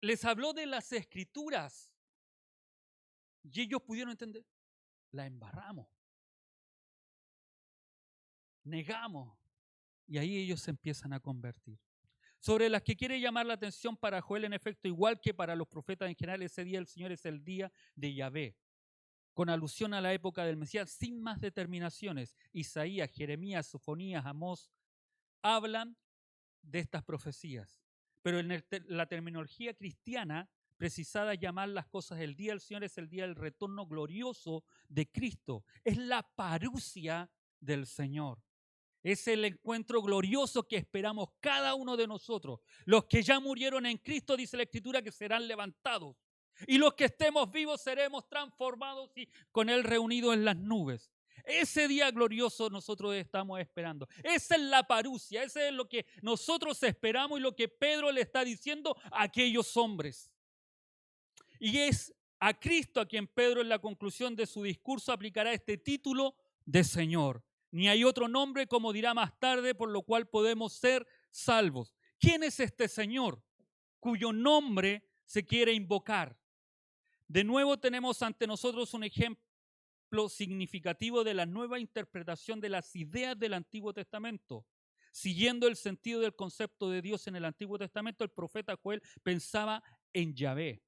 les habló de las Escrituras. Y ellos pudieron entender, la embarramos, negamos. Y ahí ellos se empiezan a convertir. Sobre las que quiere llamar la atención para Joel, en efecto, igual que para los profetas en general, ese día del Señor es el día de Yahvé, con alusión a la época del Mesías, sin más determinaciones. Isaías, Jeremías, Sofonías, Amós hablan de estas profecías. Pero en la terminología cristiana, precisada llamar las cosas el día del Señor es el día del retorno glorioso de Cristo. Es la parusia del Señor. Es el encuentro glorioso que esperamos cada uno de nosotros. Los que ya murieron en Cristo, dice la Escritura, que serán levantados. Y los que estemos vivos seremos transformados y con Él reunidos en las nubes. Ese día glorioso nosotros estamos esperando. Esa es la parusia, ese es lo que nosotros esperamos y lo que Pedro le está diciendo a aquellos hombres. Y es a Cristo a quien Pedro en la conclusión de su discurso aplicará este título de Señor. Ni hay otro nombre, como dirá más tarde, por lo cual podemos ser salvos. ¿Quién es este Señor cuyo nombre se quiere invocar? De nuevo tenemos ante nosotros un ejemplo significativo de la nueva interpretación de las ideas del Antiguo Testamento. Siguiendo el sentido del concepto de Dios en el Antiguo Testamento, el profeta Joel pensaba en Yahvé,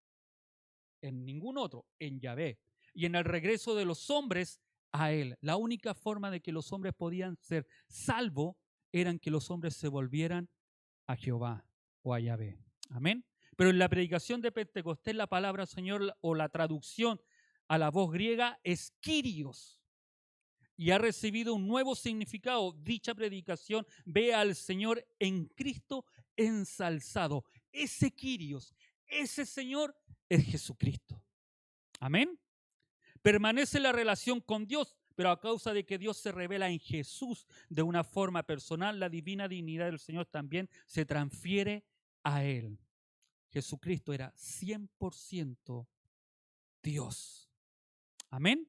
en ningún otro, en Yahvé, y en el regreso de los hombres a Él. La única forma de que los hombres podían ser salvos era que los hombres se volvieran a Jehová o a Yahvé. Amén. Pero en la predicación de Pentecostés la palabra Señor o la traducción a la voz griega es Kyrios y ha recibido un nuevo significado. Dicha predicación ve al Señor en Cristo ensalzado. Ese Kyrios, ese Señor es Jesucristo. Amén. Permanece la relación con Dios, pero a causa de que Dios se revela en Jesús de una forma personal, la divina dignidad del Señor también se transfiere a Él. Jesucristo era 100% Dios. Amén.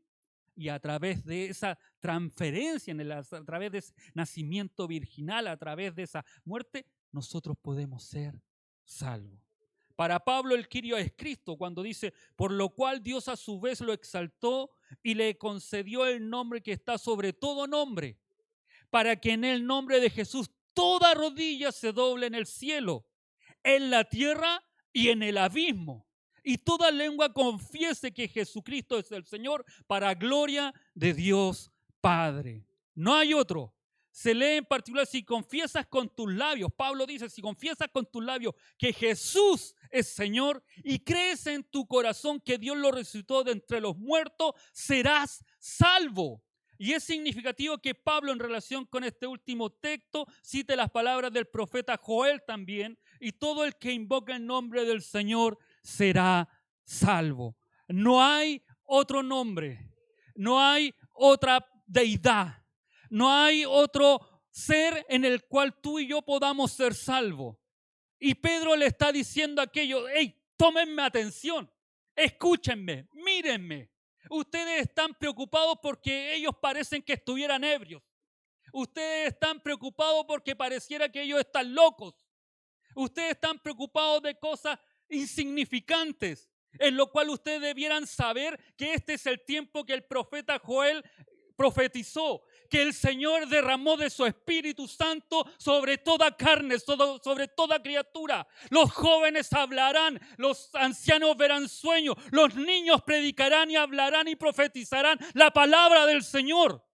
Y a través de esa transferencia, a través de ese nacimiento virginal, a través de esa muerte, nosotros podemos ser salvos. Para Pablo el Kyrio es Cristo cuando dice, por lo cual Dios a su vez lo exaltó y le concedió el nombre que está sobre todo nombre, para que en el nombre de Jesús toda rodilla se doble en el cielo, en la tierra y en el abismo, y toda lengua confiese que Jesucristo es el Señor, para gloria de Dios Padre. No hay otro. Se lee en particular, si confiesas con tus labios, Pablo dice, si confiesas con tus labios que Jesús es Señor y crees en tu corazón que Dios lo resucitó de entre los muertos, serás salvo. Y es significativo que Pablo, en relación con este último texto, cite las palabras del profeta Joel también, y todo el que invoca el nombre del Señor será salvo. No hay otro nombre. No hay otra deidad. No hay otro ser en el cual tú y yo podamos ser salvos. Y Pedro le está diciendo aquello, hey, tómenme atención, escúchenme, mírenme. Ustedes están preocupados porque ellos parecen que estuvieran ebrios. Ustedes están preocupados porque pareciera que ellos están locos. Ustedes están preocupados de cosas insignificantes, en lo cual ustedes debieran saber que este es el tiempo que el profeta Joel profetizó, que el Señor derramó de su Espíritu Santo sobre toda carne, sobre toda criatura. Los jóvenes hablarán, los ancianos verán sueños, los niños predicarán y hablarán y profetizarán la palabra del Señor.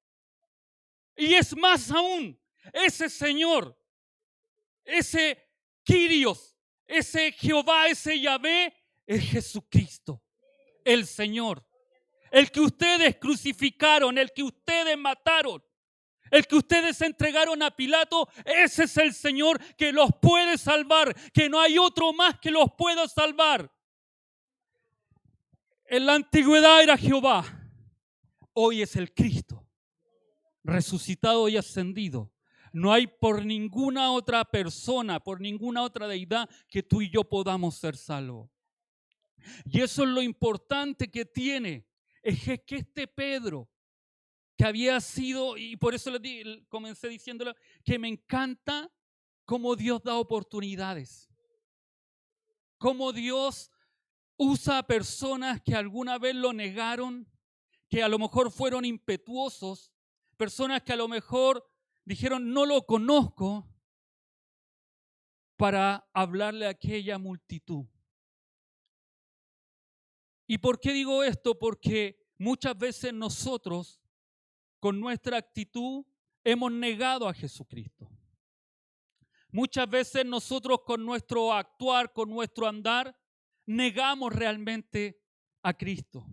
Y es más aún, ese Señor, ese Kyrios, ese Jehová, ese Yahvé, es Jesucristo, el Señor. El que ustedes crucificaron, el que ustedes mataron, el que ustedes entregaron a Pilato, ese es el Señor que los puede salvar, que no hay otro más que los pueda salvar. En la antigüedad era Jehová, hoy es el Cristo, resucitado y ascendido. No hay por ninguna otra persona, por ninguna otra deidad que tú y yo podamos ser salvos. Y eso es lo importante que tiene, es que este Pedro, que había sido, y por eso comencé diciéndole que me encanta cómo Dios da oportunidades, cómo Dios usa a personas que alguna vez lo negaron, que a lo mejor fueron impetuosos, personas que a lo mejor dijeron no lo conozco, para hablarle a aquella multitud. ¿Y por qué digo esto? Porque muchas veces nosotros, con nuestra actitud, hemos negado a Jesucristo. Muchas veces nosotros con nuestro actuar, con nuestro andar, negamos realmente a Cristo.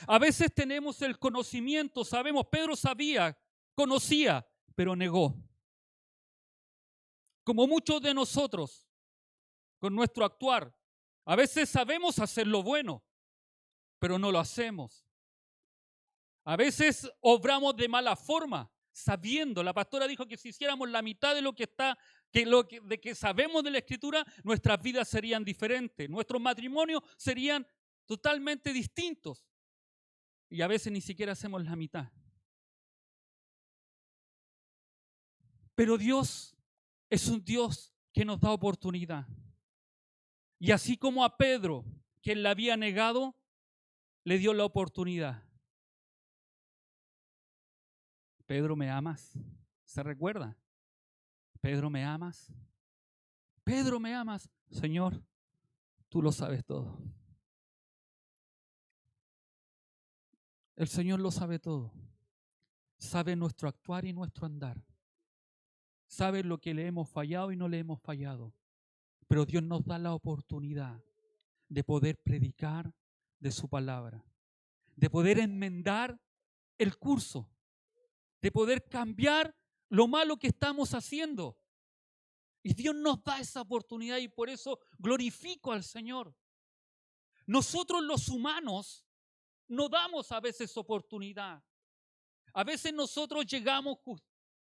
A veces tenemos el conocimiento, sabemos, Pedro sabía, conocía, pero negó. Como muchos de nosotros, con nuestro actuar, a veces sabemos hacer lo bueno, pero no lo hacemos. A veces obramos de mala forma, sabiendo. La pastora dijo que si hiciéramos la mitad de lo que está, de que sabemos de la Escritura, nuestras vidas serían diferentes, nuestros matrimonios serían totalmente distintos. Y a veces ni siquiera hacemos la mitad. Pero Dios es un Dios que nos da oportunidad. Y así como a Pedro, quien la había negado, le dio la oportunidad. Pedro, ¿me amas? ¿Se recuerda? Pedro, ¿me amas? Pedro, ¿me amas? Señor, tú lo sabes todo. El Señor lo sabe todo. Sabe nuestro actuar y nuestro andar. Sabe lo que le hemos fallado y no le hemos fallado. Pero Dios nos da la oportunidad de poder predicar de su palabra, de poder enmendar el curso, de poder cambiar lo malo que estamos haciendo. Y Dios nos da esa oportunidad y por eso glorifico al Señor. Nosotros los humanos no damos a veces oportunidad. A veces nosotros llegamos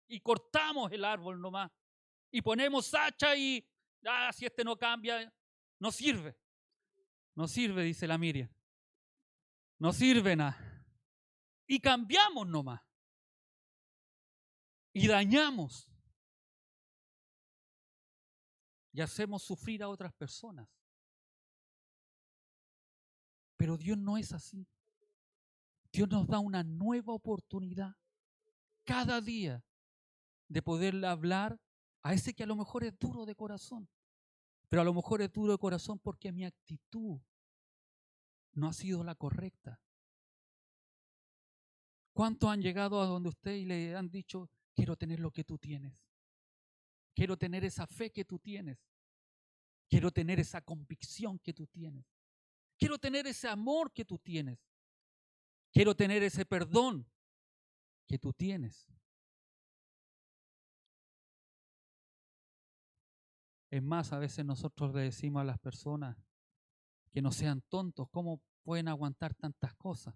y cortamos el árbol nomás y ponemos hacha y si este no cambia, no sirve. No sirve, dice la Miriam. No sirve nada. Y cambiamos nomás. Y dañamos. Y hacemos sufrir a otras personas. Pero Dios no es así. Dios nos da una nueva oportunidad cada día de poderle hablar a ese que a lo mejor es duro de corazón. Pero a lo mejor es duro de corazón porque mi actitud no ha sido la correcta. ¿Cuántos han llegado a donde usted y le han dicho, quiero tener lo que tú tienes? Quiero tener esa fe que tú tienes. Quiero tener esa convicción que tú tienes. Quiero tener ese amor que tú tienes. Quiero tener ese perdón que tú tienes. Es más, a veces nosotros le decimos a las personas que no sean tontos, ¿cómo pueden aguantar tantas cosas?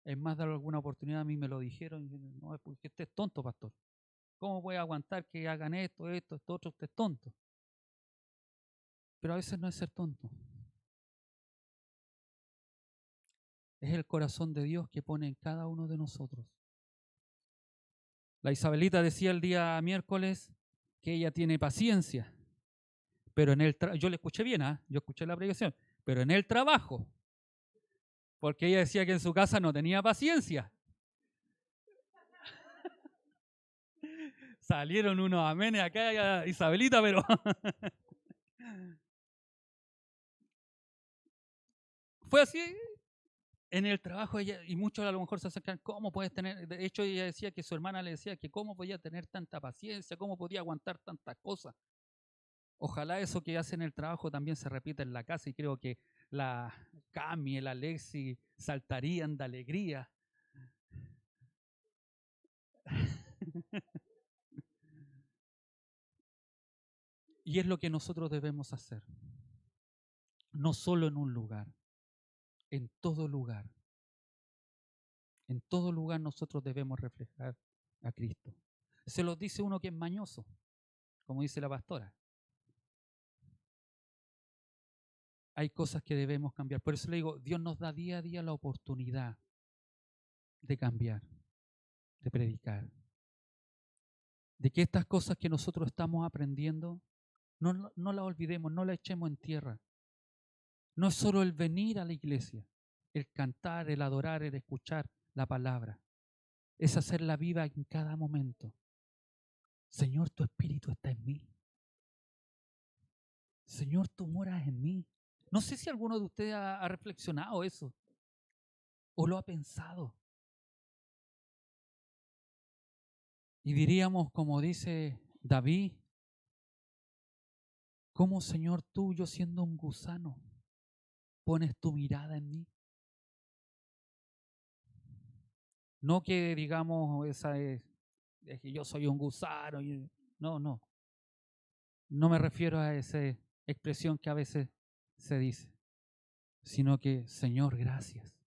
En más de alguna oportunidad a mí me lo dijeron, y yo, no, es porque usted es tonto, pastor. ¿Cómo puede aguantar que hagan esto, otro? Usted es tonto. Pero a veces no es ser tonto. Es el corazón de Dios que pone en cada uno de nosotros. La Isabelita decía el día miércoles que ella tiene paciencia, pero en el yo le escuché bien, yo escuché la predicación, pero en el trabajo, porque ella decía que en su casa no tenía paciencia. Salieron unos amenes acá, Isabelita, pero fue así. En el trabajo ella, y muchos a lo mejor se acercan, ¿cómo puedes tener? De hecho, ella decía que su hermana le decía que cómo podía tener tanta paciencia, cómo podía aguantar tantas cosas. Ojalá eso que hace en el trabajo también se repita en la casa, y creo que la Cami, el Alexi saltarían de alegría. Y es lo que nosotros debemos hacer, no solo en un lugar, en todo lugar. En todo lugar nosotros debemos reflejar a Cristo. Se los dice uno que es mañoso, como dice la pastora. Hay cosas que debemos cambiar. Por eso le digo, Dios nos da día a día la oportunidad de cambiar, de predicar. De que estas cosas que nosotros estamos aprendiendo, no las olvidemos, no las echemos en tierra. No es solo el venir a la iglesia, el cantar, el adorar, el escuchar la palabra. Es hacerla viva en cada momento. Señor, tu espíritu está en mí. Señor, tú moras en mí. No sé si alguno de ustedes ha reflexionado eso o lo ha pensado. Y diríamos, como dice David, ¿cómo, Señor, tú, yo siendo un gusano, pones tu mirada en mí? No que digamos, es que yo soy un gusano. No, no. No me refiero a esa expresión que a veces se dice, sino que, Señor, gracias.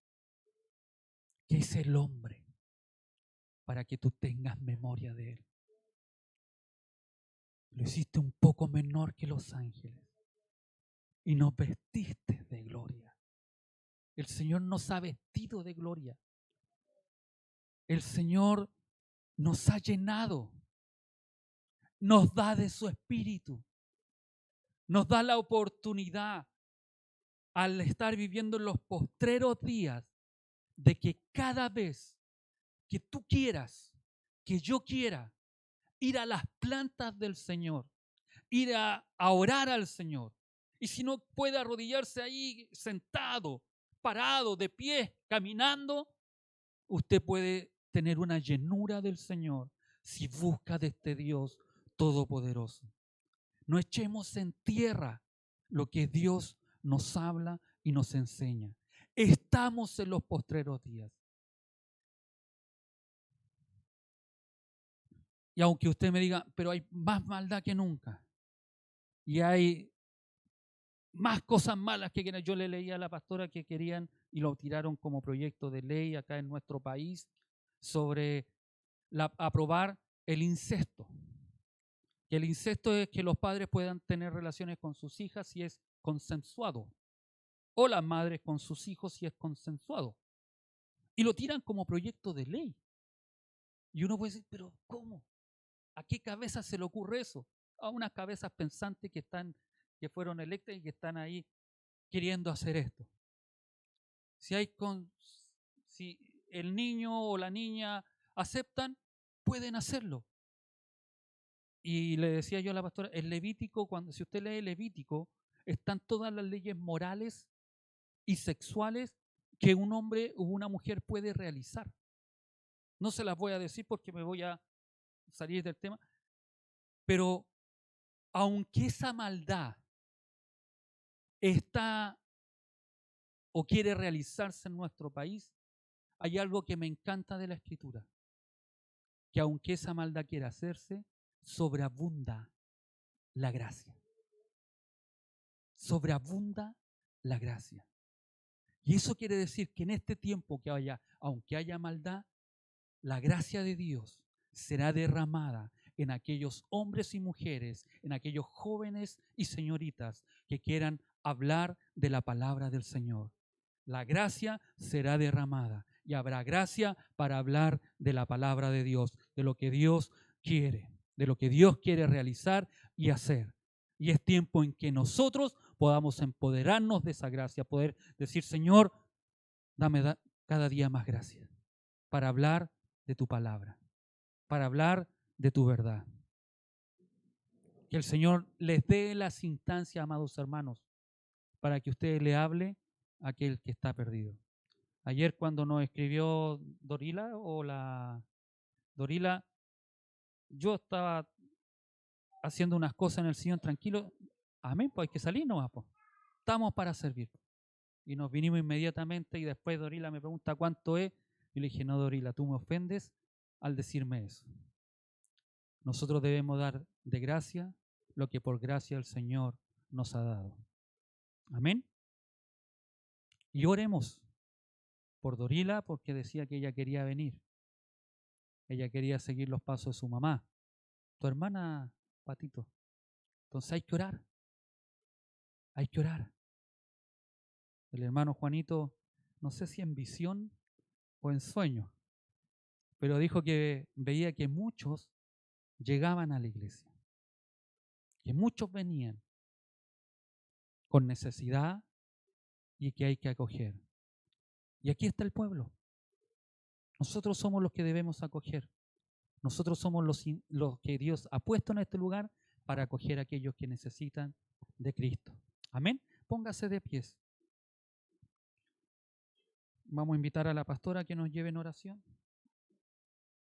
¿Qué es el hombre para que tú tengas memoria de él? Lo hiciste un poco menor que los ángeles y nos vestiste de gloria. El Señor nos ha vestido de gloria. El Señor nos ha llenado, nos da de su espíritu, nos da la oportunidad al estar viviendo en los postreros días de que cada vez que tú quieras, que yo quiera ir a las plantas del Señor, ir a orar al Señor, y si no puede arrodillarse ahí sentado, parado, de pie, caminando, usted puede tener una llenura del Señor si busca de este Dios todopoderoso. No echemos en tierra lo que Dios nos habla y nos enseña. Estamos en los postreros días. Y aunque usted me diga, pero hay más maldad que nunca, y hay más cosas malas que yo le leía a la pastora que querían y lo tiraron como proyecto de ley acá en nuestro país sobre aprobar el incesto. Que el incesto es que los padres puedan tener relaciones con sus hijas si es consensuado, o las madres con sus hijos si es consensuado. Y lo tiran como proyecto de ley. Y uno puede decir, pero ¿cómo? ¿A qué cabeza se le ocurre eso? A unas cabezas pensantes que fueron electas y que están ahí queriendo hacer esto. Si el niño o la niña aceptan, pueden hacerlo. Y le decía yo a la pastora, el Levítico, si usted lee el Levítico, están todas las leyes morales y sexuales que un hombre o una mujer puede realizar. No se las voy a decir porque me voy a salir del tema, pero aunque esa maldad está o quiere realizarse en nuestro país, hay algo que me encanta de la Escritura, que aunque esa maldad quiera hacerse, sobreabunda la gracia. Sobreabunda la gracia. Y eso quiere decir que en este tiempo que haya, aunque haya maldad, la gracia de Dios será derramada en aquellos hombres y mujeres, en aquellos jóvenes y señoritas que quieran hablar de la palabra del Señor. La gracia será derramada y habrá gracia para hablar de la palabra de Dios, de lo que Dios quiere, de lo que Dios quiere realizar y hacer. Y es tiempo en que nosotros podamos empoderarnos de esa gracia, poder decir, Señor, dame cada día más gracia para hablar de tu palabra, para hablar de tu verdad. Que el Señor les dé las instancias, amados hermanos, para que usted le hable a aquel que está perdido. Ayer cuando nos escribió Dorila Dorila, yo estaba haciendo unas cosas en el Señor tranquilo. Amén, pues hay que salir nomás, pues. Estamos para servir. Y nos vinimos inmediatamente y después Dorila me pregunta cuánto es. Y le dije, no, Dorila, tú me ofendes al decirme eso. Nosotros debemos dar de gracia lo que por gracia el Señor nos ha dado. Amén. Y oremos por Dorila porque decía que ella quería venir. Ella quería seguir los pasos de su mamá. Tu hermana, Patito. Entonces hay que orar. Hay que orar. El hermano Juanito, no sé si en visión o en sueño, pero dijo que veía que muchos llegaban a la iglesia. Que muchos venían con necesidad y que hay que acoger. Y aquí está el pueblo. Nosotros somos los que debemos acoger. Nosotros somos los que Dios ha puesto en este lugar para acoger a aquellos que necesitan de Cristo. Amén. Póngase de pies. Vamos a invitar a la pastora que nos lleve en oración.